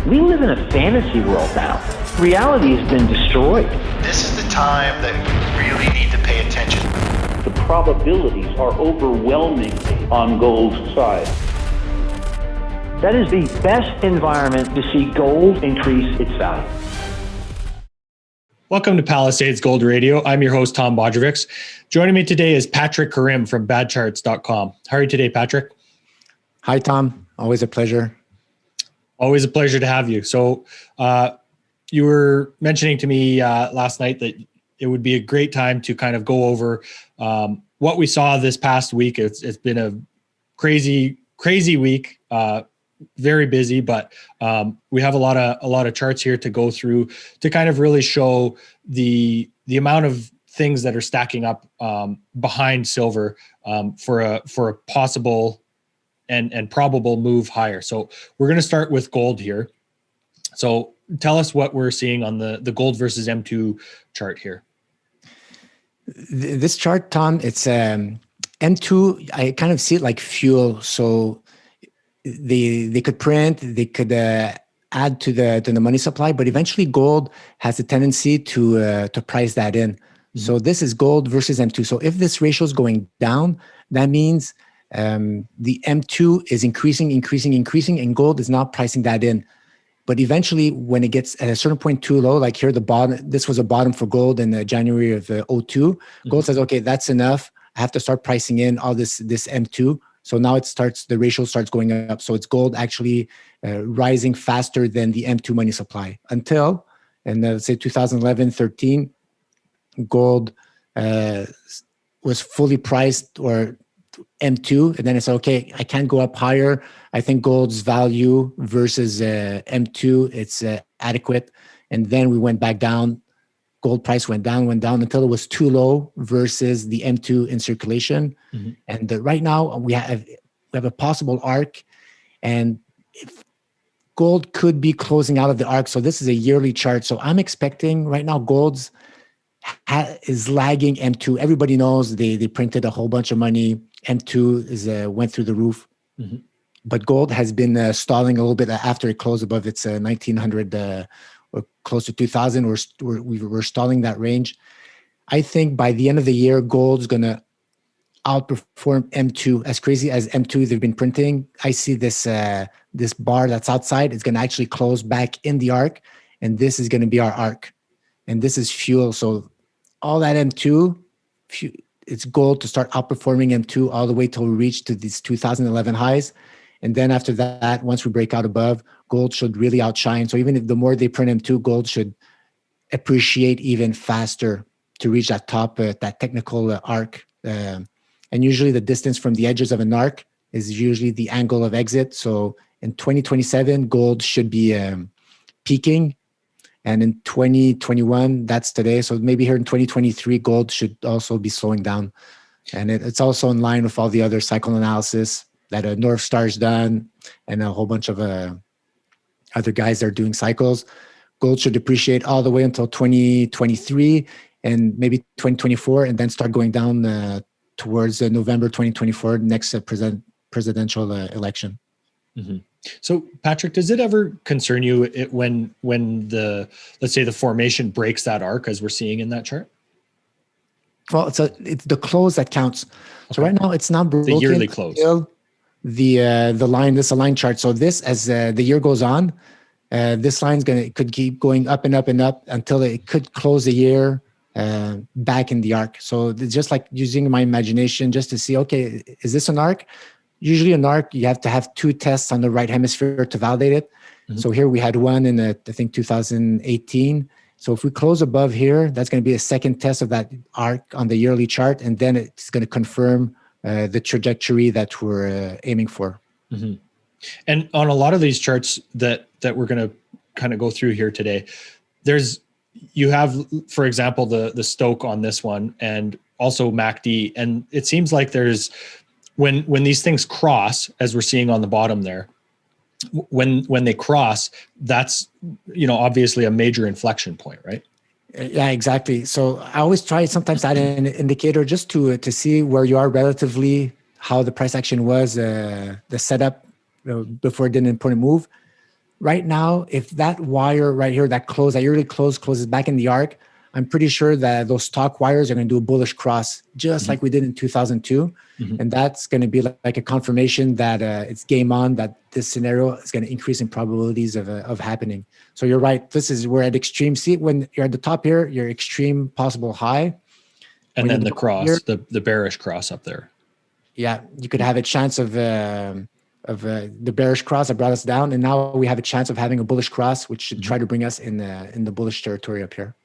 We live in a fantasy world now. Reality has been destroyed. This is the time that we really need to pay attention. The probabilities are overwhelming on gold's side. That is the best environment to see gold increase its value. Welcome to Palisades Gold Radio. I'm your host, Tom Bodrovics. Joining me today is Patrick Karim from badcharts.com. How are you today, Patrick? Hi, Tom. Always a pleasure. Always a pleasure to have you. So you were mentioning to me last night that it would be a great time to kind of go over what we saw this past week. It's been a crazy week, very busy, but we have a lot of charts here to go through to kind of really show the amount of things that are stacking up behind silver for a possible and probable move higher. So we're going to start with gold here. So tell us what we're seeing on the gold versus M2 chart here. This chart, Tom, it's M2. I kind of see it like fuel. So they could print, they could add to the money supply, but eventually gold has a tendency to price that in. Mm-hmm. So this is gold versus M2. So if this ratio is going down, that means the M2 is increasing, and gold is not pricing that in. But eventually, when it gets at a certain point too low, like here, the bottom, this was a bottom for gold in January of 02. Mm-hmm. Gold says, okay, that's enough. I have to start pricing in all this M2. So now the ratio starts going up. So it's gold actually rising faster than the M2 money supply until, and let's say 2011, 13, gold was fully priced or M2, and then it's okay, I can't go up higher. I think gold's value versus M2, it's adequate. And then we went back down. Gold price went down until it was too low versus the M2 in circulation. Mm-hmm. And right now we have a possible arc, and if gold could be closing out of the arc. So this is a yearly chart. So I'm expecting right now gold's is lagging M2. Everybody knows they printed a whole bunch of money. M2 went through the roof. Mm-hmm. But gold has been stalling a little bit after it closed above its 1900 or close to 2000. We're stalling that range. I think by the end of the year, gold's going to outperform M2. As crazy as M2 they've been printing, I see this bar that's outside. It's going to actually close back in the arc, and this is going to be our arc. And this is fuel. So all that M2, it's gold to start outperforming M2 all the way till we reach to these 2011 highs. And then after that, once we break out above, gold should really outshine. So even if the more they print M2, gold should appreciate even faster to reach that top, that technical arc. And usually the distance from the edges of an arc is usually the angle of exit. So in 2027, gold should be peaking. And in 2021, that's today. So maybe here in 2023, gold should also be slowing down. And it's also in line with all the other cycle analysis that North Star's done and a whole bunch of other guys that are doing cycles. Gold should depreciate all the way until 2023 and maybe 2024, and then start going down towards November 2024, next presidential election. Mm-hmm. So, Patrick, does it ever concern you when let's say the formation breaks that arc as we're seeing in that chart? Well, it's the close that counts. So right now it's not broken. The yearly close. The line, this is a line chart. So this, as the year goes on, this line's could keep going up and up and up until it could close the year back in the arc. So it's just like using my imagination just to see, okay, is this an arc? Usually an arc, you have to have two tests on the right hemisphere to validate it. Mm-hmm. So here we had one in, I think, 2018. So if we close above here, that's going to be a second test of that arc on the yearly chart. And then it's going to confirm the trajectory that we're aiming for. Mm-hmm. And on a lot of these charts that we're going to kind of go through here today, you have, for example, the Stoke on this one and also MACD. And it seems like there's, when these things cross, as we're seeing on the bottom there, when they cross, that's, obviously a major inflection point, right? Yeah, exactly. So I always try sometimes add an indicator just to see where you are relatively, how the price action was, the setup before it did an important move. right now, if that wire right here, that yearly close closes back in the arc, I'm pretty sure that those stock wires are going to do a bullish cross, just like we did in 2002. And that's going to be like a confirmation that it's game on, that this scenario is going to increase in probabilities of happening. So you're right. We're at extreme. See, when you're at the top here, your extreme possible high. And then the cross, the bearish cross up there. Yeah, you could have a chance of the bearish cross that brought us down, and now we have a chance of having a bullish cross, which should try to bring us in the bullish territory up here.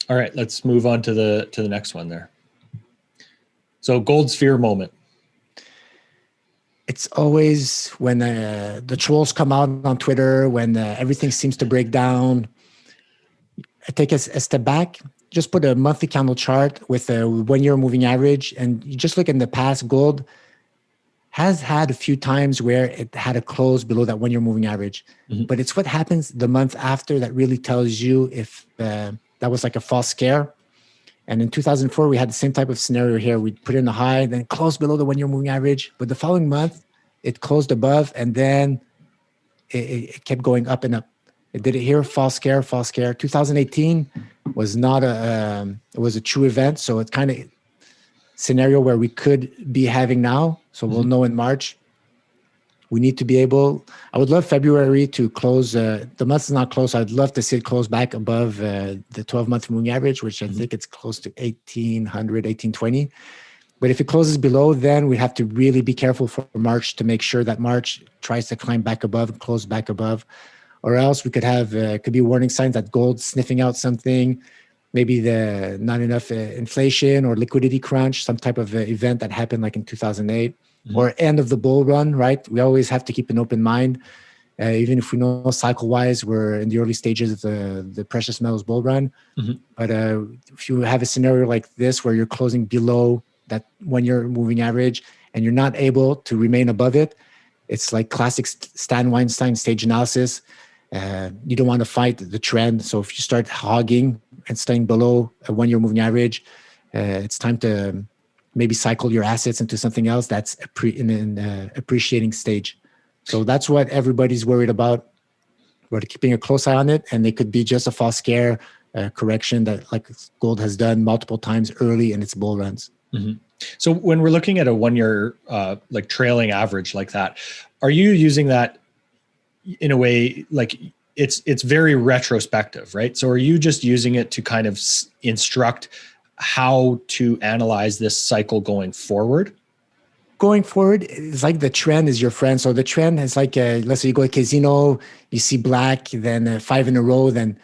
All right, let's move on to the next one there. So gold's fear moment. It's always when the trolls come out on Twitter, when everything seems to break down. I take a step back, just put a monthly candle chart with a 1 year moving average, and you just look in the past. Gold has had a few times where it had a close below that 1 year moving average, but it's what happens the month after that really tells you if that was like a false scare. And in 2004, we had the same type of scenario here. We put in a high, then closed below the 1 year moving average. But the following month, it closed above, and then it kept going up and up. It did it here, false scare, false scare. 2018 was not it was a true event. So it's kind of scenario where we could be having now. So we'll know in March. We need to be able, I would love February to close, the month is not close. I'd love to see it close back above the 12-month moving average, which I think it's close to 1800, 1820. But if it closes below, then we have to really be careful for March to make sure that March tries to climb back above and close back above. Or else we could have, could be warning signs that gold sniffing out something, maybe the not enough inflation or liquidity crunch, some type of event that happened like in 2008. Or end of the bull run, right? We always have to keep an open mind. Even if we know cycle-wise, we're in the early stages of the precious metals bull run. But if you have a scenario like this where you're closing below that 1 year moving average and you're not able to remain above it, it's like classic Stan Weinstein stage analysis. You don't want to fight the trend. So if you start hogging and staying below a 1 year moving average, it's time to maybe cycle your assets into something else that's in an appreciating stage. So that's what everybody's worried about. We're keeping a close eye on it, and it could be just a false scare correction that like gold has done multiple times early in its bull runs. So when we're looking at a 1 year like trailing average like that, are you using that in a way like it's very retrospective, right? So are you just using it to kind of instruct how to analyze this cycle going forward? Going forward, it's like the trend is your friend. So the trend is like, let's say you go to casino, you see black, then 5 in a row, then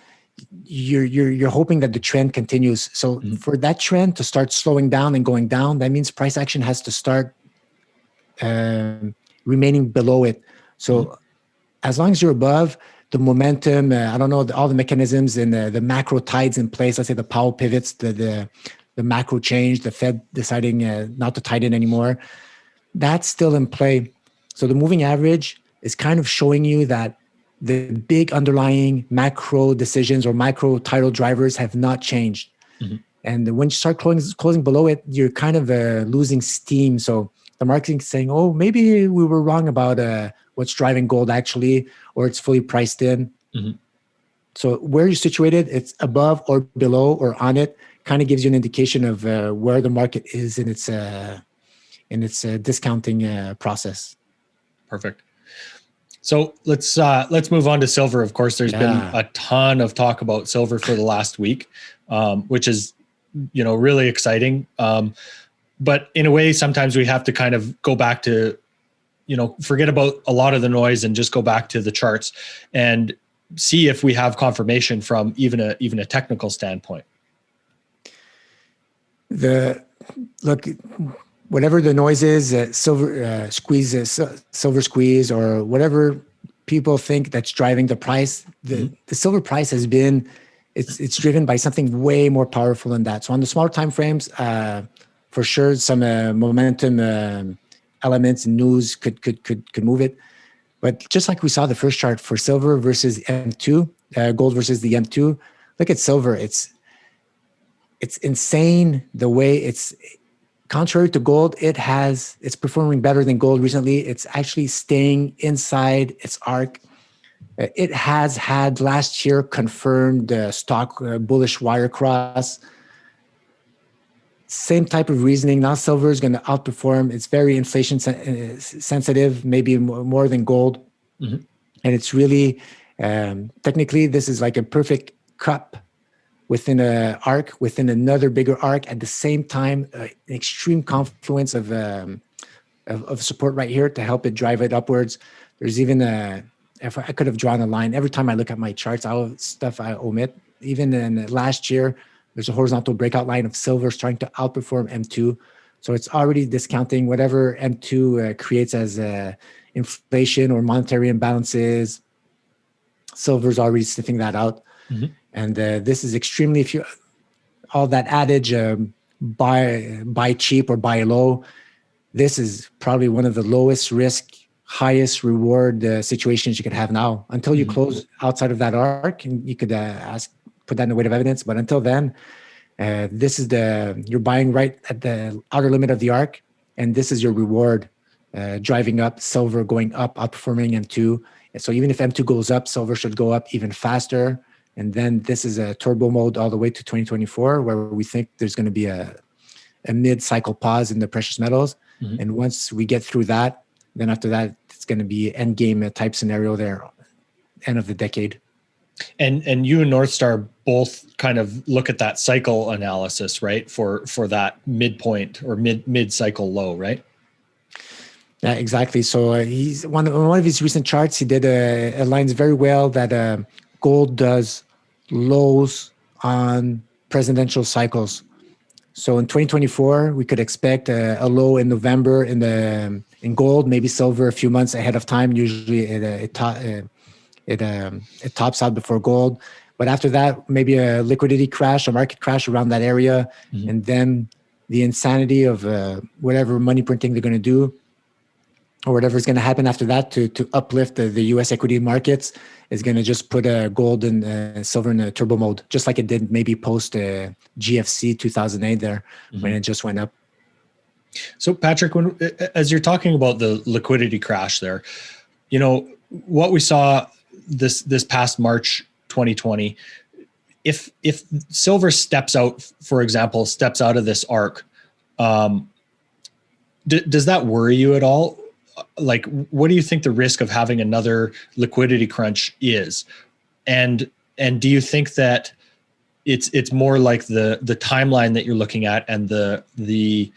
you're hoping that the trend continues. So for that trend to start slowing down and going down, that means price action has to start remaining below it. So as long as you're above the momentum, I don't know, all the mechanisms and the macro tides in place, let's say the Powell pivots, the macro change, the Fed deciding not to tighten anymore, that's still in play. So the moving average is kind of showing you that the big underlying macro decisions or micro tidal drivers have not changed. And when you start closing below it, you're kind of losing steam. So the marketing is saying, oh, maybe we were wrong about what's driving gold actually, or it's fully priced in. So where you're situated, it's above or below or on it, kind of gives you an indication of where the market is in its discounting process. Perfect. So let's move on to silver. Of course, there's been a ton of talk about silver for the last week, which is, really exciting. But in a way, sometimes we have to kind of go back to, forget about a lot of the noise and just go back to the charts and see if we have confirmation from even a technical standpoint. Whatever the noise is, silver squeeze, or whatever people think that's driving the price, the silver price has been, it's driven by something way more powerful than that. So on the smaller time frames, for sure, some momentum elements and news could move it. But just like we saw the first chart for silver versus M2, gold versus the M2, look at silver. It's insane the way it's. Contrary to gold, it's performing better than gold recently. It's actually staying inside its arc. It has had last year confirmed stock bullish wire cross. Same type of reasoning. Now silver is going to outperform. It's very inflation sensitive, maybe more than gold. Mm-hmm. And it's really, technically, this is like a perfect cup within an arc, within another bigger arc. At the same time, an extreme confluence of support right here to help it drive it upwards. There's even if I could have drawn a line. Every time I look at my charts, stuff I omit. Even in last year, there's a horizontal breakout line of silver trying to outperform M2. So it's already discounting whatever M2 creates as inflation or monetary imbalances. Silver's already sniffing that out. Mm-hmm. And this is extremely, all that adage, buy cheap or buy low, this is probably one of the lowest risk, highest reward situations you could have now until you close outside of that arc, and you could put that in the weight of evidence. But until then, this is you're buying right at the outer limit of the arc, and this is your reward, driving up, silver going up, outperforming M2. And so even if M2 goes up, silver should go up even faster. And then this is a turbo mode all the way to 2024, where we think there's going to be a mid-cycle pause in the precious metals. Mm-hmm. And once we get through that, then after that, it's going to be end game type scenario there, end of the decade. And you and Northstar both kind of look at that cycle analysis, right? For that midpoint or mid cycle low, right? Yeah, exactly. So he's one of his recent charts. He did aligns very well that gold does lows on presidential cycles. So in 2024, we could expect a low in November in gold, maybe silver a few months ahead of time. Usually it tops out before gold. But after that, maybe a liquidity crash, a market crash around that area. Mm-hmm. And then the insanity of whatever money printing they're going to do, or whatever is going to happen after that to uplift the U.S. equity markets, is going to just put gold and silver in a turbo mode, just like it did maybe post GFC 2008 there, mm-hmm. when it just went up. So Patrick, as you're talking about the liquidity crash there, what we saw this past March 2020, if silver steps out, for example, out of this arc, does that worry you at all? Like, what do you think the risk of having another liquidity crunch is? And do you think that it's more like the timeline that you're looking at and the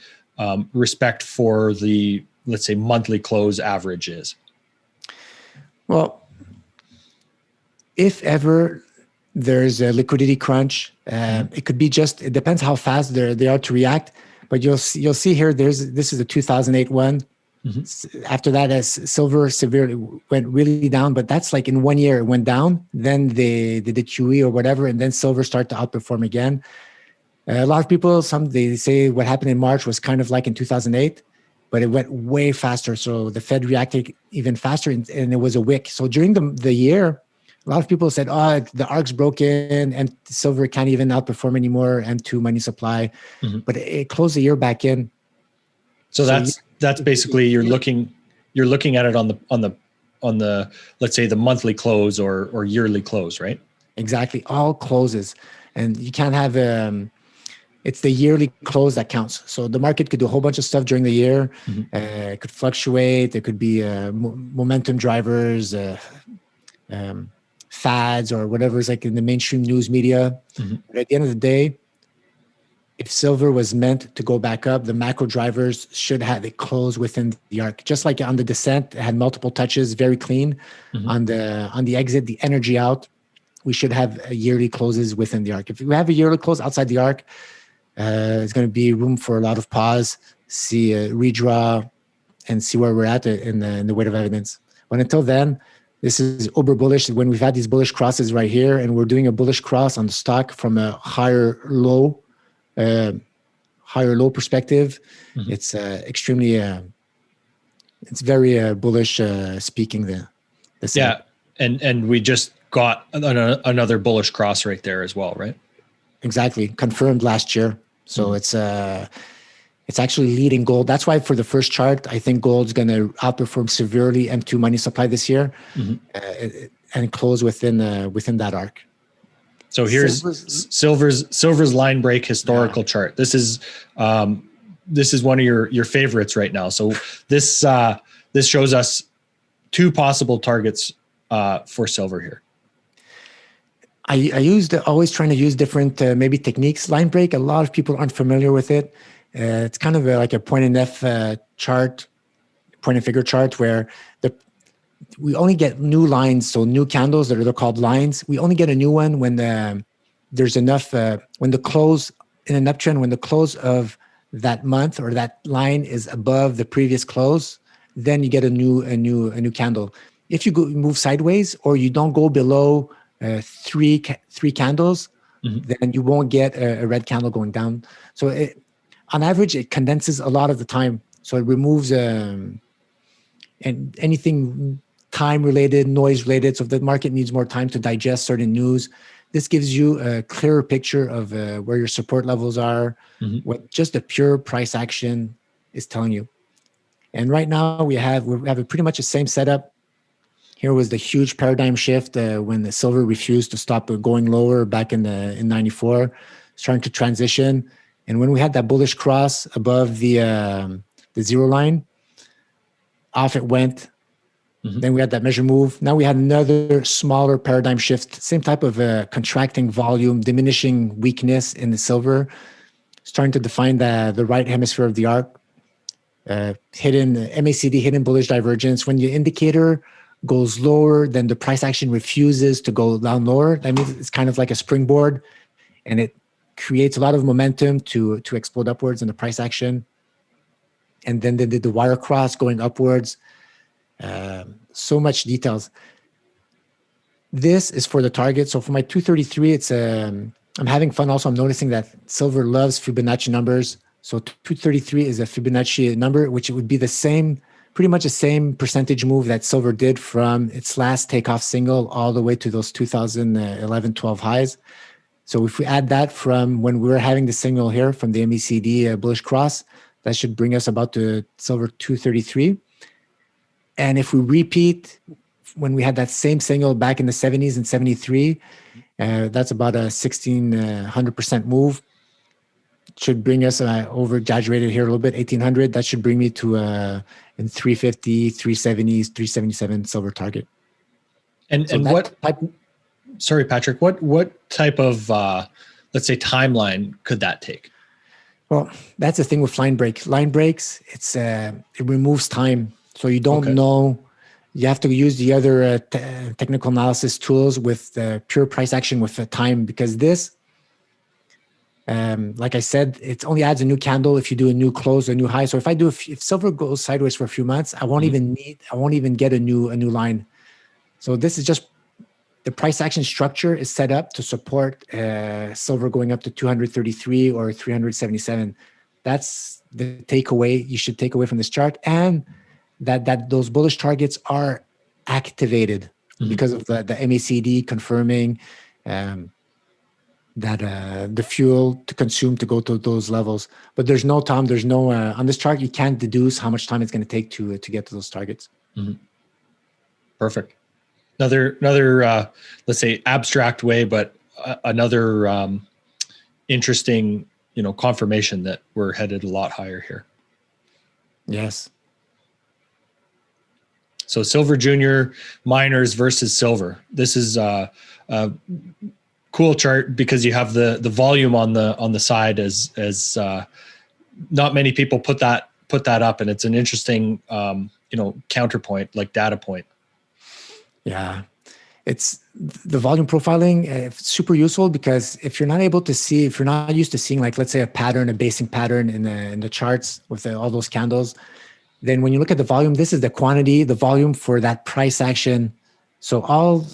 respect for the, let's say, monthly close average is? Well, if ever there's a liquidity crunch, it could be it depends how fast they are to react. But you'll see here, this is a 2008 one. Mm-hmm. After that, as silver severely went really down, but that's like in 1 year it went down. Then they did the QE or whatever, and then silver started to outperform again. A lot of people, they say what happened in March was kind of like in 2008, but it went way faster. So the Fed reacted even faster, and it was a wick. So during the year, a lot of people said, the ARC's broken and silver can't even outperform anymore, M2 money supply. Mm-hmm. But it closed the year back in. So that's basically you're looking at it on the let's say the monthly close or yearly close, right? Exactly, all closes, and you can't have it's the yearly close that counts. So the market could do a whole bunch of stuff during the year. Mm-hmm. It could fluctuate. There could be momentum drivers, fads, or whatever is like in the mainstream news media. Mm-hmm. But at the end of the day, if silver was meant to go back up, the macro drivers should have it close within the arc. Just like on the descent, it had multiple touches, very clean. Mm-hmm. On the exit, the energy out, we should have yearly closes within the arc. If we have a yearly close outside the arc, it's going to be room for a lot of pause, see a redraw, and see where we're at in the weight of evidence. But until then, this is uber bullish. When we've had these bullish crosses right here, and we're doing a bullish cross on the stock from a higher low perspective, mm-hmm. It's extremely it's very bullish speaking the yeah, and we just got another bullish cross right there as well, right? Exactly, confirmed last year. So mm-hmm. It's actually leading gold. That's why for the first chart, I think gold's going to outperform severely M2 money supply this year, and close within that arc. So here's silver's line break historical chart. This is one of your favorites right now. So this shows us two possible targets for silver here. I always trying to use different maybe techniques. Line break, a lot of people aren't familiar with it. It's kind of like a point and F chart, point and figure chart, where we only get new lines, so new candles that are called lines. We only get a new one when there's enough, when the close in an uptrend, when the close of that month or that line is above the previous close, then you get a new candle. If you move sideways or you don't go below three candles, then you won't get a red candle going down. So on average, it condenses a lot of the time. So it removes and anything time related, noise related. So if the market needs more time to digest certain news, this gives you a clearer picture of where your support levels are, what just the pure price action is telling you. And right now we have a pretty much the same setup. Here was the huge paradigm shift when the silver refused to stop going lower back in 94, starting to transition. And when we had that bullish cross above the zero line, off it went. Then we had that measure move. Now we had another smaller paradigm shift, same type of contracting volume, diminishing weakness in the silver, starting to define the right hemisphere of the arc. Hidden MACD, hidden bullish divergence. When your indicator goes lower, then the price action refuses to go down lower. That means it's kind of like a springboard, and it creates a lot of momentum to explode upwards in the price action. And then they did the wire cross going upwards. So much details. This is for the target. So for my 233, it's I'm having fun. Also, I'm noticing that silver loves Fibonacci numbers. So 233 is a Fibonacci number, which would be the same, pretty much the same percentage move that silver did from its last takeoff single all the way to those 2011-12 highs. So if we add that from when we were having the signal here from the MECD bullish cross, that should bring us about to silver 233. And if we repeat when we had that same signal back in the 70s and 73, that's about a 1,600% move. Should bring us over exaggerated here a little bit, 1,800. That should bring me to in 350, 370s, 377 silver target. And what type? Sorry, Patrick. What type of let's say timeline could that take? Well, that's the thing with line break. Line breaks, it removes time. So you don't know. You have to use the other technical analysis tools with the pure price action with the time, because this, like I said, it only adds a new candle if you do a new close, a new high. So if silver goes sideways for a few months, I won't even get a new line. So this is just the price action structure is set up to support silver going up to 233 or 377. That's the takeaway you should take away from this chart, and that those bullish targets are activated because of the MACD confirming that the fuel to consume to go to those levels. But there's no time. There's no on this chart you can't deduce how much time it's going to take to get to those targets. Perfect. Another let's say abstract way, but another interesting confirmation that we're headed a lot higher here. Yes. So silver junior miners versus silver. This is a cool chart because you have the volume on the side as not many people put that up, and it's an interesting counterpoint, like data point. Yeah, it's the volume profiling. It's super useful because if you're not used to seeing, like, let's say a basing pattern in the charts with all those candles, then when you look at the volume, this is the quantity, the volume for that price action. So all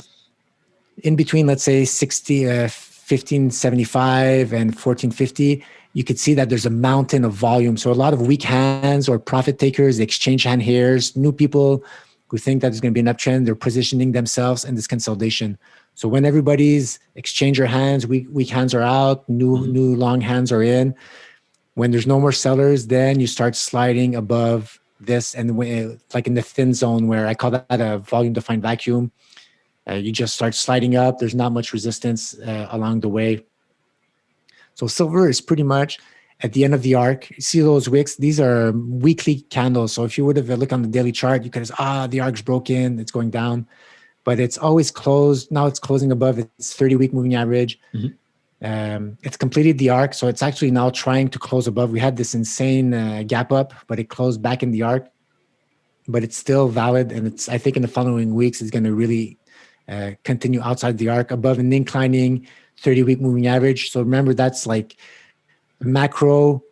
in between, let's say 1575 and 1450, you could see that there's a mountain of volume. So a lot of weak hands or profit takers, exchange hand hairs, new people who think that there's going to be an uptrend, they're positioning themselves in this consolidation. So when everybody's exchanger hands, weak hands are out, new long hands are in. When there's no more sellers, then you start sliding above this, and like in the thin zone, where I call that a volume defined vacuum, you just start sliding up. There's not much resistance along the way. So silver is pretty much at the end of the arc. You see those wicks? These are weekly candles. So if you would have looked on the daily chart, you could say, the arc's broken, it's going down. But it's always closed. Now it's closing above its 30-week moving average. It's completed the arc. So it's actually now trying to close above. We had this insane gap up, but it closed back in the arc. But it's still valid. And I think in the following weeks, it's going to really continue outside the arc above an inclining 30-week moving average. So remember, that's like macro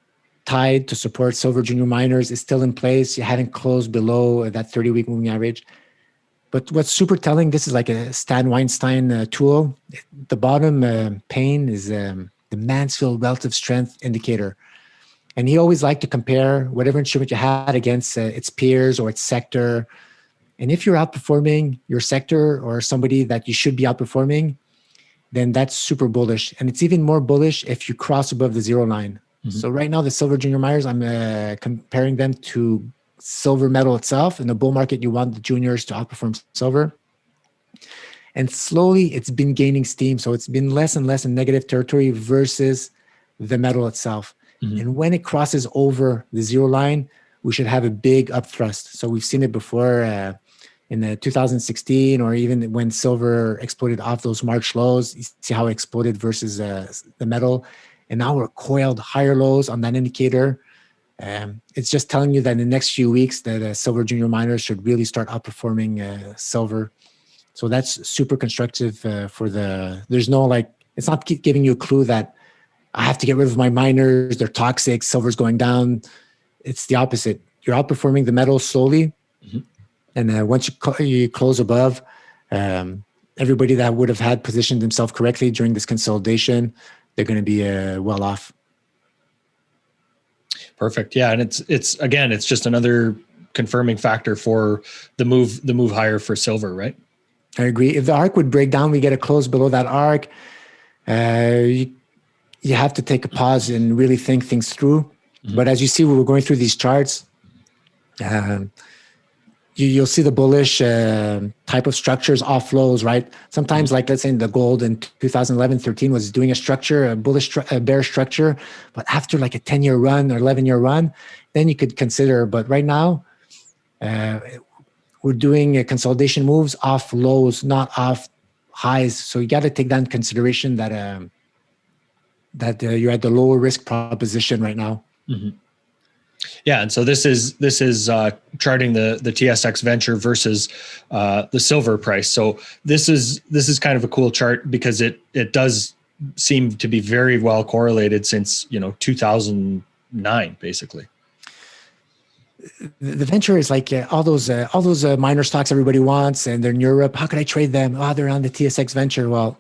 tied to support silver junior miners is still in place. You haven't closed below that 30-week moving average. But what's super telling, this is like a Stan Weinstein tool. The bottom pane is the Mansfield Relative Strength Indicator. And he always liked to compare whatever instrument you had against its peers or its sector. And if you're outperforming your sector or somebody that you should be outperforming, then that's super bullish. And it's even more bullish if you cross above the zero line. So right now, the silver junior miners, I'm comparing them to silver metal itself. In the bull market, you want the juniors to outperform silver. And slowly, it's been gaining steam. So it's been less and less in negative territory versus the metal itself. And when it crosses over the zero line, we should have a big upthrust. So we've seen it before in 2016, or even when silver exploded off those March lows. You see how it exploded versus the metal. And now we're coiled higher lows on that indicator. It's just telling you that in the next few weeks that silver junior miners should really start outperforming silver. So that's super constructive there's no it's not giving you a clue that I have to get rid of my miners, they're toxic, silver's going down. It's the opposite. You're outperforming the metal slowly. And once you close above, everybody that would have had positioned themselves correctly during this consolidation, they're going to be well off. Perfect. Yeah, and it's just another confirming factor for the move higher for silver, right? I agree. If the arc would break down, we get a close below that arc. You have to take a pause and really think things through. But as you see, we're going through these charts. You'll see the bullish type of structures off lows, right? Sometimes, like let's say in the gold in 2011-13 was doing a bullish, bear structure, but after like a 10-year run or 11-year run, then you could consider. But right now, we're doing consolidation moves off lows, not off highs. So you got to take that into consideration that you're at the lower risk proposition right now. Yeah, and so this is charting the TSX Venture versus the silver price. So this is kind of a cool chart because it does seem to be very well correlated since 2009 basically. The venture is like all those minor stocks everybody wants, and they're in Europe. How could I trade them? They're on the TSX Venture. Well,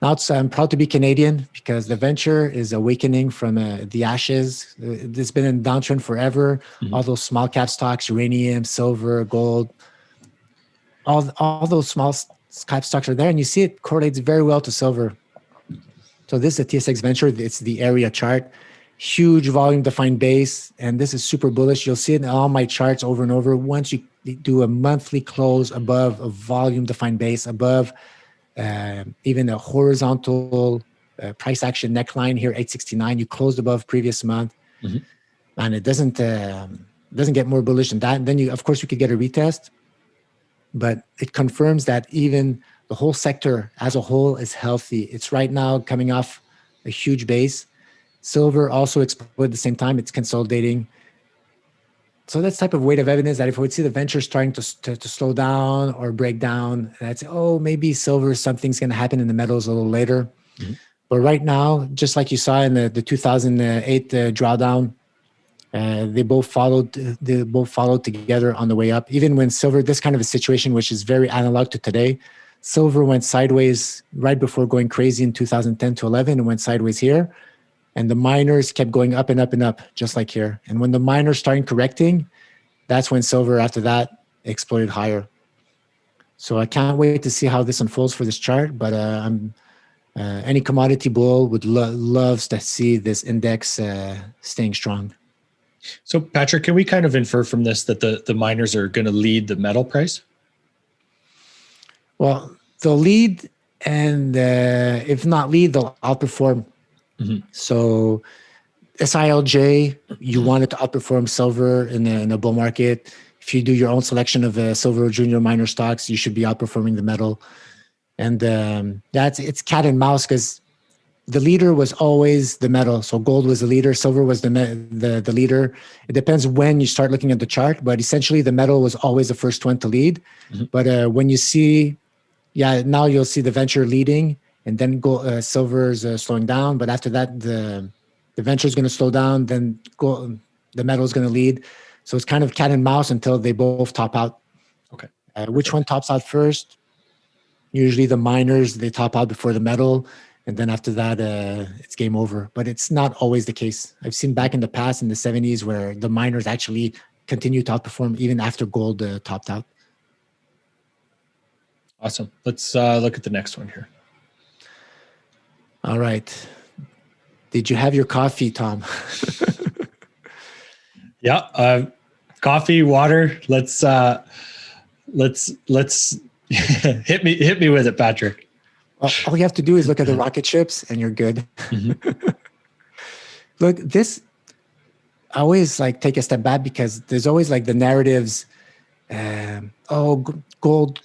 now I'm proud to be Canadian because the venture is awakening from the ashes. It's been in downtrend forever. All those small cap stocks, uranium, silver, gold, all those small cap stocks are there, and you see it correlates very well to silver. So this is a TSX Venture. It's the area chart. Huge volume defined base, and this is super bullish. You'll see it in all my charts over and over. Once you do a monthly close above a volume defined base, above even a horizontal price action neckline here, 869, you closed above previous month, and it doesn't get more bullish than that. And then you could get a retest, but it confirms that even the whole sector as a whole is healthy. It's right now coming off a huge base. Silver also exploded at the same time. It's consolidating. So that's type of weight of evidence that if we would see the venture starting to slow down or break down, that's maybe silver, something's going to happen in the metals a little later. But right now, just like you saw in the 2008 drawdown, they both followed together on the way up. Even when silver, this kind of a situation which is very analog to today, silver went sideways right before going crazy in 2010 to 11 and went sideways here. And the miners kept going up and up and up, just like here. And when the miners started correcting, that's when silver, after that, exploded higher. So I can't wait to see how this unfolds for this chart. But I'm Any commodity bull would loves to see this index staying strong. So, Patrick, can we kind of infer from this that the miners are going to lead the metal price? Well, they'll lead, and if not lead, they'll outperform. So SILJ, you want it to outperform silver in a bull market. If you do your own selection of silver junior miner stocks, you should be outperforming the metal. And it's cat and mouse, because the leader was always the metal. So gold was the leader, silver was the leader. It depends when you start looking at the chart, but essentially the metal was always the first one to lead. But when you see, now you'll see the venture leading, and then silver is slowing down. But after that, the venture is going to slow down, then the metal is going to lead. So it's kind of cat and mouse until they both top out. Okay. Which one tops out first? Usually the miners, they top out before the metal. And then after that, it's game over. But it's not always the case. I've seen back in the past, in the 70s, where the miners actually continue to outperform even after gold topped out. Awesome. Let's look at the next one here. All right. Did you have your coffee, Tom? Yeah. Coffee, water. Let's hit me with it, Patrick. Well, all you have to do is look at the rocket ships and you're good. Look, this, I always take a step back, because there's always the narratives. Gold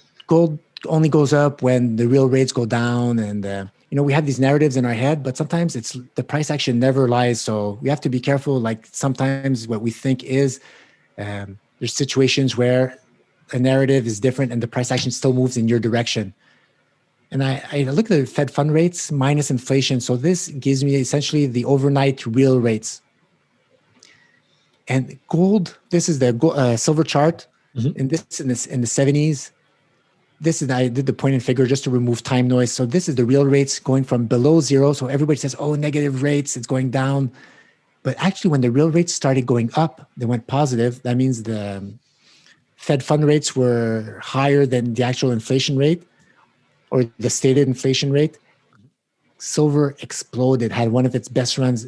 only goes up when the real rates go down. And, we have these narratives in our head, but sometimes the price action never lies. So we have to be careful. Sometimes what we think is, there's situations where a narrative is different and the price action still moves in your direction. And I look at the Fed fund rates minus inflation. So this gives me essentially the overnight real rates. And gold, this is the silver chart. And this in the 70s. I did the point and figure just to remove time noise. So this is the real rates going from below zero. So everybody says, negative rates, it's going down. But actually, when the real rates started going up, they went positive. That means the Fed fund rates were higher than the actual inflation rate, or the stated inflation rate. Silver exploded, had one of its best runs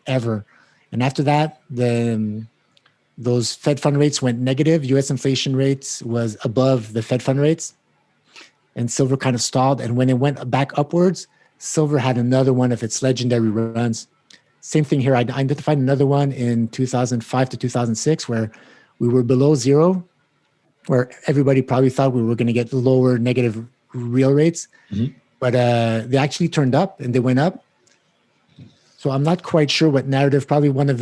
ever. And after that, those Fed fund rates went negative. US inflation rates was above the Fed fund rates. And silver kind of stalled. And when it went back upwards, silver had another one of its legendary runs. Same thing here. I identified another one in 2005 to 2006, where we were below zero, where everybody probably thought we were going to get lower negative real rates. But they actually turned up, and they went up. So I'm not quite sure what narrative. Probably one of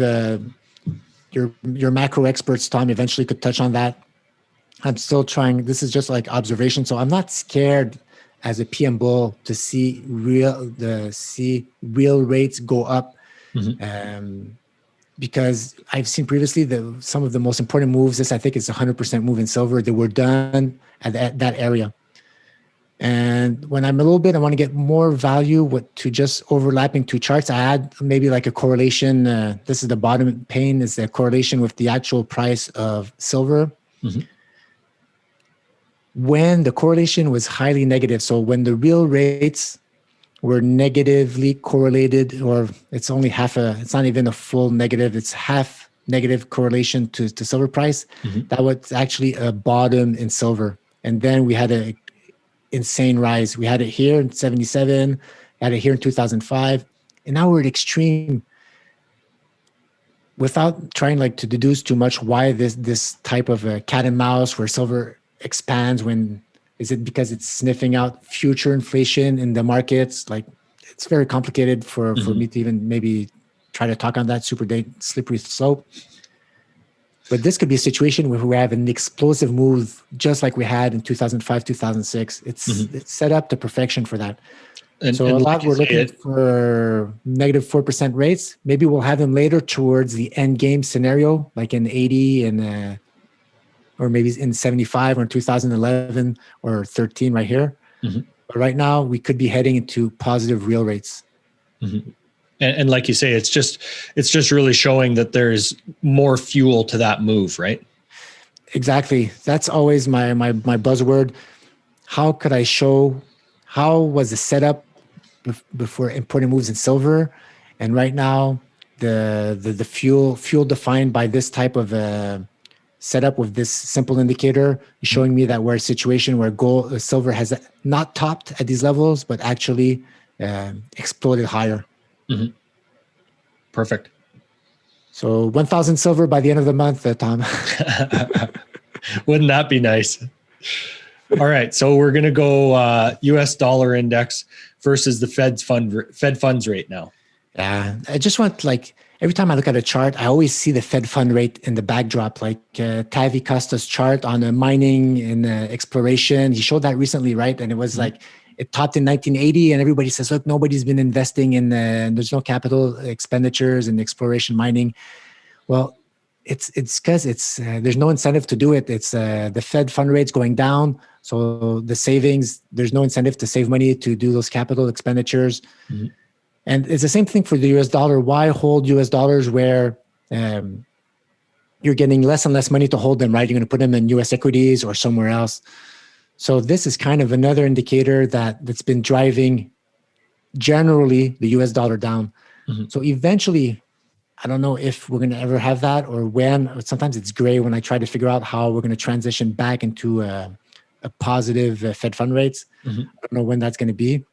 your macro experts, Tom, eventually could touch on that. I'm still trying. This is just observation. So I'm not scared as a PM bull to see real rates go up. Because I've seen previously some of the most important moves. This, I think, is 100% move in silver. They were done at that area. And when I want to get more value to just overlapping two charts, I add maybe a correlation. This is the bottom pane, is the correlation with the actual price of silver. When the correlation was highly negative, so when the real rates were negatively correlated, or it's only it's not even a full negative, it's half negative correlation to silver price, that was actually a bottom in silver. And then we had a insane rise. We had it here in 77, had it here in 2005, and now we're at extreme. Without trying to deduce too much why this type of a cat and mouse where silver expands, is it because it's sniffing out future inflation in the markets? It's very complicated for me to even maybe try to talk on that super slippery slope. But this could be a situation where we have an explosive move, just like we had in 2005, 2006. It's set up to perfection for that. And a lot we're looking for negative 4% rates. Maybe we'll have them later towards the end game scenario, like in 80 and or maybe in 75 or 2011 or 13 right here. But right now we could be heading into positive real rates. And like you say, it's just really showing that there's more fuel to that move, right? Exactly. That's always my buzzword. How could I show? How was the setup before important moves in silver, and right now the fuel defined by this type of setup with this simple indicator is showing me that we're in a situation where silver has not topped at these levels, but actually exploded higher. Mm-hmm. Perfect. So 1,000 silver by the end of the month, Tom. Wouldn't that be nice? All right, so we're going to go U.S. dollar index versus the Fed funds rate now. Yeah, I just want, like, every time I look at a chart, I always see the Fed fund rate in the backdrop, like Tavi Costa's chart on mining and exploration. He showed that recently, right? And it was like, it topped in 1980, and everybody says, look, nobody's been investing in, there's no capital expenditures in exploration mining. Well, it's because there's no incentive to do it. It's the Fed fund rate's going down. So the savings, there's no incentive to save money to do those capital expenditures. Mm-hmm. And it's the same thing for the US dollar. Why hold US dollars where you're getting less and less money to hold them, right? You're going to put them in US equities or somewhere else. So this is kind of another indicator that's been driving generally the US dollar down. Mm-hmm. So eventually, I don't know if we're going to ever have that or when. Sometimes it's gray when I try to figure out how we're going to transition back into a positive Fed fund rates. Mm-hmm. I don't know when that's going to be.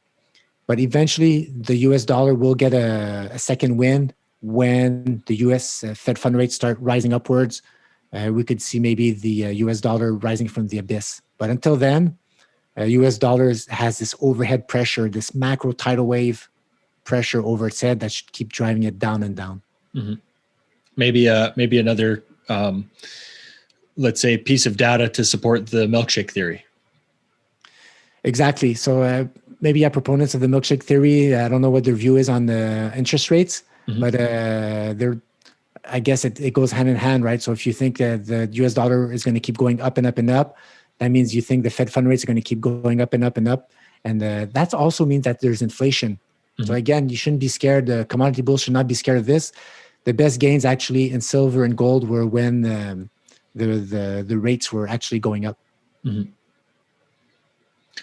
But eventually, the US dollar will get a second wind when the US Fed fund rates start rising upwards. We could see maybe the US dollar rising from the abyss. But until then, US dollars has this overhead pressure, this macro tidal wave pressure over its head that should keep driving it down and down. Mm-hmm. Maybe another, let's say, piece of data to support the milkshake theory. Exactly. So maybe proponents of the milkshake theory, I don't know what their view is on the interest rates, mm-hmm. but I guess it goes hand in hand, right? So if you think that the US dollar is going to keep going up and up and up, that means you think the Fed fund rates are going to keep going up and up and up. And that also means that there's inflation. Mm-hmm. So again, you shouldn't be scared. The commodity bulls should not be scared of this. The best gains actually in silver and gold were when the rates were actually going up. Mm-hmm.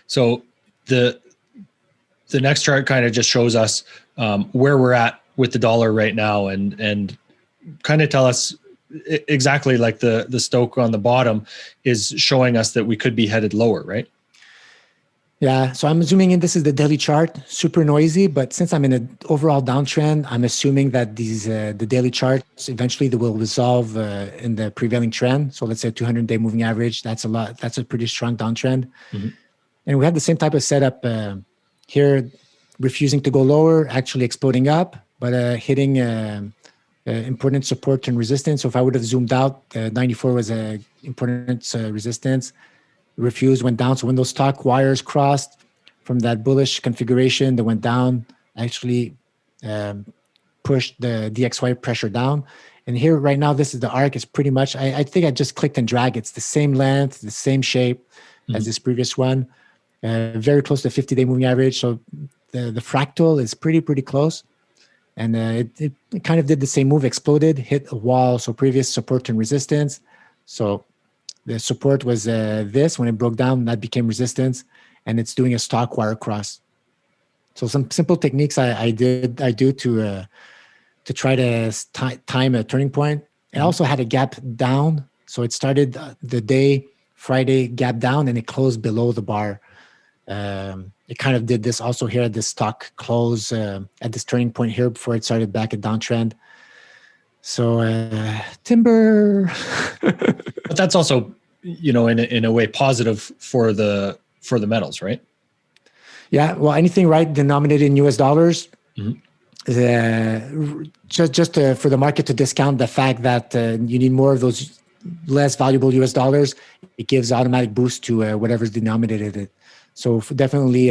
So the next chart kind of just shows us where we're at with the dollar right now, and kind of tell us exactly, like the Stoke on the bottom is showing us that we could be headed lower, right? Yeah. So I'm zooming in. This is the daily chart, super noisy, but since I'm in an overall downtrend, I'm assuming that the daily charts eventually they will resolve in the prevailing trend. So let's say a 200-day moving average. That's a pretty strong downtrend. Mm-hmm. And we have the same type of setup here, refusing to go lower, actually exploding up, but hitting important support and resistance. So if I would have zoomed out, 94 was an important resistance. Refused, went down. So when those stock wires crossed from that bullish configuration that went down, actually pushed the DXY pressure down. And here right now, this is the arc. It's pretty much, I think I just clicked and drag. It's the same length, the same shape mm-hmm. as this previous one. Very close to the 50-day moving average. So the fractal is pretty close. And it kind of did the same move, exploded, hit a wall. So previous support and resistance. So the support was this. When it broke down, that became resistance. And it's doing a stock wire cross. So some simple techniques I do to try to time a turning point. It also had a gap down. So it started the day, Friday, gap down, and it closed below the bar. It kind of did this also here at this stock close at this turning point here before it started back at downtrend. So timber. But that's also, in a way positive for the metals, right? Yeah. Well, anything right denominated in US dollars, mm-hmm. Just for the market to discount the fact that you need more of those less valuable US dollars, it gives automatic boost to whatever's denominated it. So definitely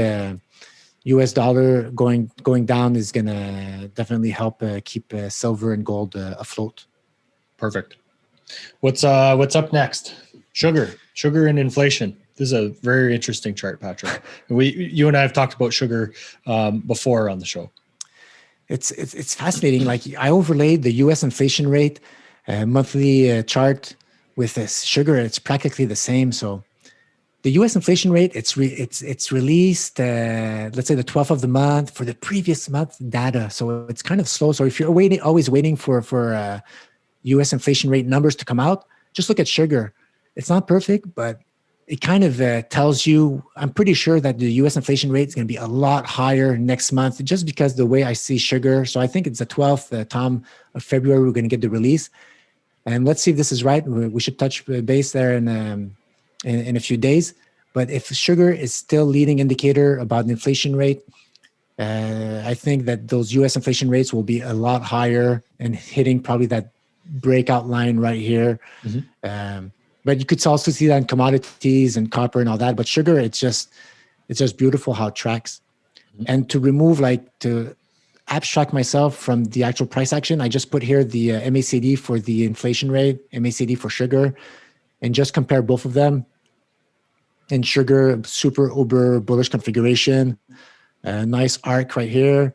US dollar going down is going to definitely help keep silver and gold afloat. Perfect. What's up next? Sugar and inflation. This is a very interesting chart, Patrick. You and I have talked about sugar before on the show. It's fascinating. Like I overlaid the US inflation rate monthly chart with this sugar. It's practically the same. So the U.S. inflation rate, it's released, let's say the 12th of the month for the previous month data. So it's kind of slow. So if you're always waiting for U.S. inflation rate numbers to come out, just look at sugar. It's not perfect, but it kind of tells you, I'm pretty sure that the U.S. inflation rate is going to be a lot higher next month, just because the way I see sugar. So I think it's the 12th, of February, we're going to get the release. And let's see if this is right. We should touch base there in a few days. But if sugar is still leading indicator about the inflation rate, I think that those U.S. inflation rates will be a lot higher and hitting probably that breakout line right here. But you could also see that in commodities and copper and all that. But sugar, it's just beautiful how it tracks. And to abstract myself from the actual price action, I just put here the MACD for the inflation rate, MACD for sugar, and just compare both of them. And sugar, super uber bullish configuration, nice arc right here,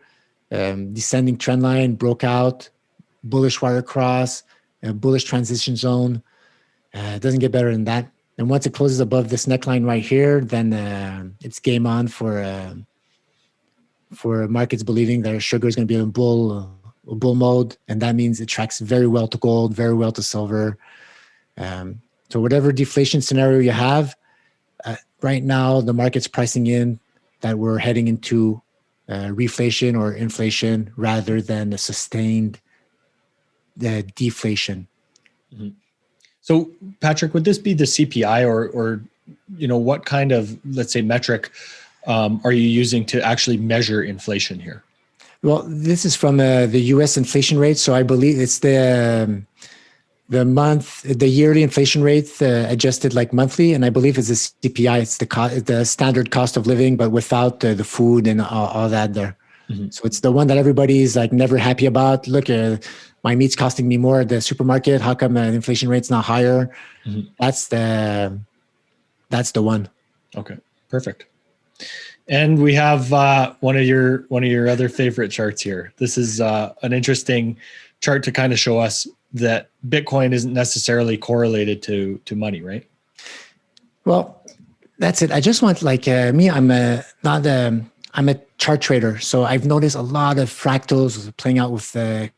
descending trend line, broke out, bullish wire cross, bullish transition zone. It doesn't get better than that. And once it closes above this neckline right here, then it's game on for markets believing that sugar is going to be in bull mode, and that means it tracks very well to gold, very well to silver. So whatever deflation scenario you have, right now the market's pricing in that we're heading into reflation or inflation rather than a sustained deflation. So, Patrick, would this be the CPI or what kind of, let's say, metric are you using to actually measure inflation here? Well, this is from the U.S. inflation rate. So I believe it's the yearly inflation rate adjusted like monthly, and I believe it's the CPI. It's the standard cost of living, but without the food and all that there. So it's the one that everybody's like never happy about. Look, my meat's costing me more at the supermarket. How come the inflation rate's not higher? That's the one. Okay, perfect. And we have one of your other favorite charts here. This is an interesting chart to kind of show us that Bitcoin isn't necessarily correlated to money, right? Well, that's it. I just want me. I'm a chart trader, so I've noticed a lot of fractals playing out with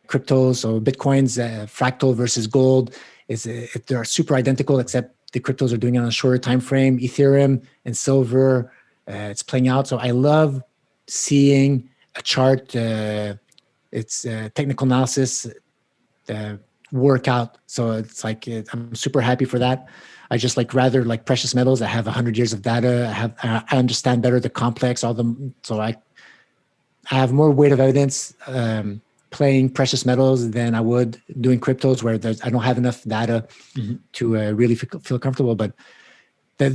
crypto. So Bitcoin's fractal versus gold they're super identical, except the cryptos are doing it on a shorter time frame. Ethereum and silver, it's playing out. So I love seeing a chart. It's technical analysis work out. So it's like I'm super happy for that. I just rather precious metals. I have 100 years of data. I understand better the complex, so I have more weight of evidence playing precious metals than I would doing cryptos, where I don't have enough data to really feel comfortable. But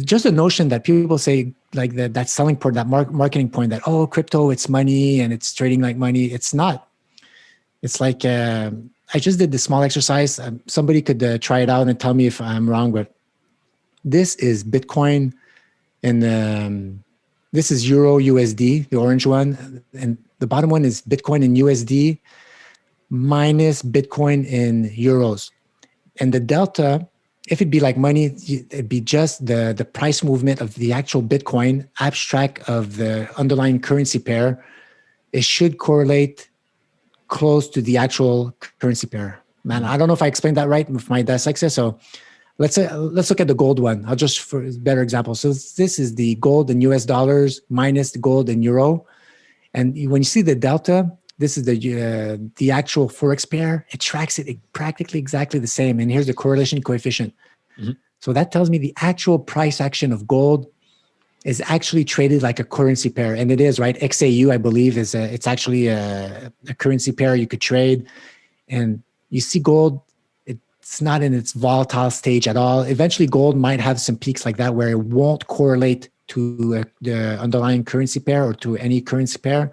just the notion that people say that selling point, that marketing point, that crypto, it's money and it's trading like money. It's not. It's like I just did this small exercise. Somebody could try it out and tell me if I'm wrong, but this is Bitcoin and this is Euro USD, the orange one. And the bottom one is Bitcoin in USD minus Bitcoin in euros. And the delta, if it'd be like money, it'd be just the price movement of the actual Bitcoin, abstract of the underlying currency pair. It should correlate close to the actual currency pair. Man, I don't know if I explained that right with my dyslexia. So let's look at the gold one. I'll just for a better example. So this is the gold in US dollars minus the gold in euro. And when you see the delta, this is the actual Forex pair. It tracks it practically exactly the same. And here's the correlation coefficient. So that tells me the actual price action of gold is actually traded like a currency pair. And it is, right? XAU, I believe, it's actually a currency pair you could trade. And you see gold, it's not in its volatile stage at all. Eventually, gold might have some peaks like that where it won't correlate to the underlying currency pair or to any currency pair.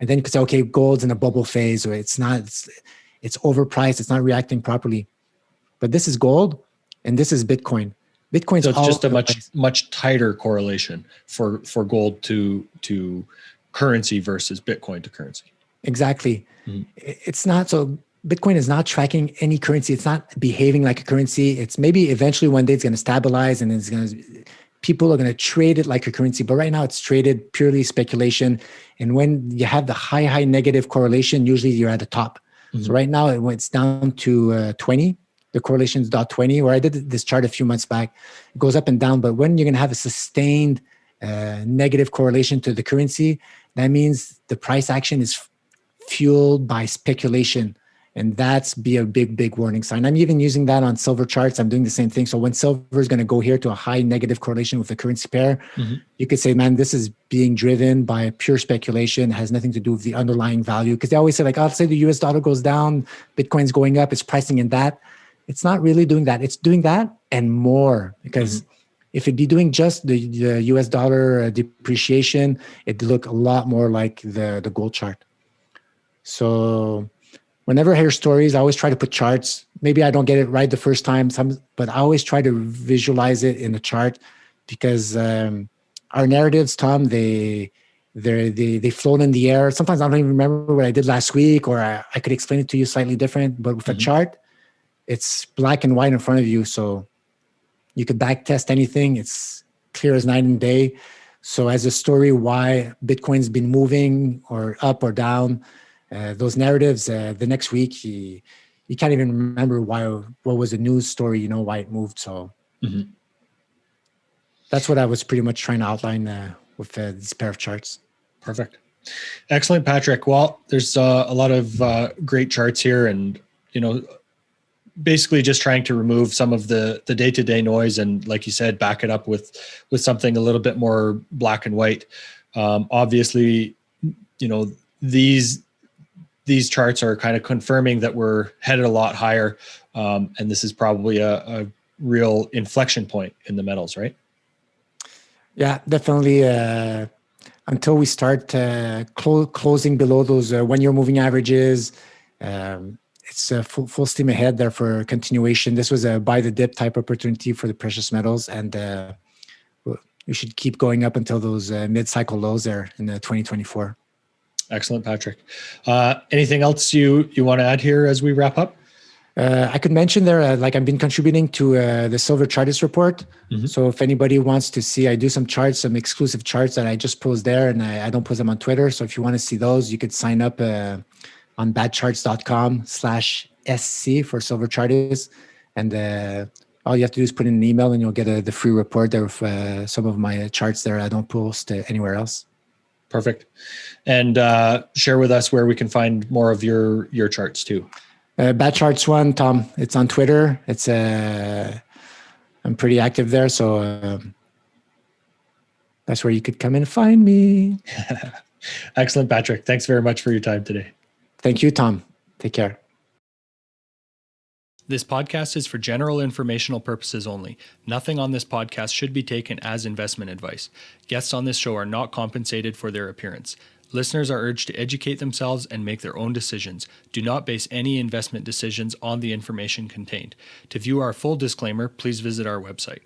And then you could say, okay, gold's in a bubble phase, or it's not, it's overpriced, it's not reacting properly. But this is gold and this is Bitcoin. Bitcoin's so it's just a much tighter correlation for gold to currency versus Bitcoin to currency. Exactly. It's not so. Bitcoin is not tracking any currency. It's not behaving like a currency. It's maybe eventually one day it's going to stabilize and it's going to people are going to trade it like a currency. But right now it's traded purely speculation. And when you have the high negative correlation, usually you're at the top. So right now it's down to 20. The correlation is 0.20, where I did this chart a few months back. It goes up and down. But when you're going to have a sustained negative correlation to the currency, that means the price action is fueled by speculation. And that's be a big warning sign. I'm even using that on silver charts. I'm doing the same thing. So when silver is going to go here to a high negative correlation with the currency pair, you could say, man, this is being driven by pure speculation. It has nothing to do with the underlying value. Because they always say, like, I'll say the US dollar goes down, Bitcoin's going up, it's pricing in that. It's not really doing that. It's doing that and more. Because if it'd be doing just the US dollar depreciation, it'd look a lot more like the gold chart. So whenever I hear stories, I always try to put charts. Maybe I don't get it right the first time, but I always try to visualize it in a chart, because our narratives, Tom, they float in the air. Sometimes I don't even remember what I did last week, or I could explain it to you slightly different. But with a chart, it's black and white in front of you, so you could back test anything. It's clear as night and day. So as a story, why Bitcoin's been moving or up or down, those narratives, the next week, you can't even remember what was the news story, why it moved. So that's what I was pretty much trying to outline with this pair of charts. Perfect. Excellent, Patrick. Well, there's a lot of great charts here, and, basically just trying to remove some of the day-to-day noise. And like you said, back it up with something a little bit more black and white. Obviously, these charts are kind of confirming that we're headed a lot higher. And this is probably a real inflection point in the metals, right? Yeah, definitely. Until we start closing below those 1-year moving averages, it's full steam ahead there for continuation. This was a buy the dip type opportunity for the precious metals. And we should keep going up until those mid-cycle lows there in 2024. Excellent, Patrick. Anything else you want to add here as we wrap up? I could mention there, I've been contributing to the Silver Chartist report. So if anybody wants to see, I do some charts, some exclusive charts that I just post there, and I don't post them on Twitter. So if you want to see those, you could sign up on badcharts.com/SC for Silver Chartist. And all you have to do is put in an email and you'll get the free report there with some of my charts there. I don't post anywhere else. Perfect. And share with us where we can find more of your charts too. Bad Charts One, Tom. It's on Twitter. It's I'm pretty active there, so that's where you could come and find me. Excellent, Patrick. Thanks very much for your time today. Thank you, Tom. Take care. This podcast is for general informational purposes only. Nothing on this podcast should be taken as investment advice. Guests on this show are not compensated for their appearance. Listeners are urged to educate themselves and make their own decisions. Do not base any investment decisions on the information contained. To view our full disclaimer, please visit our website.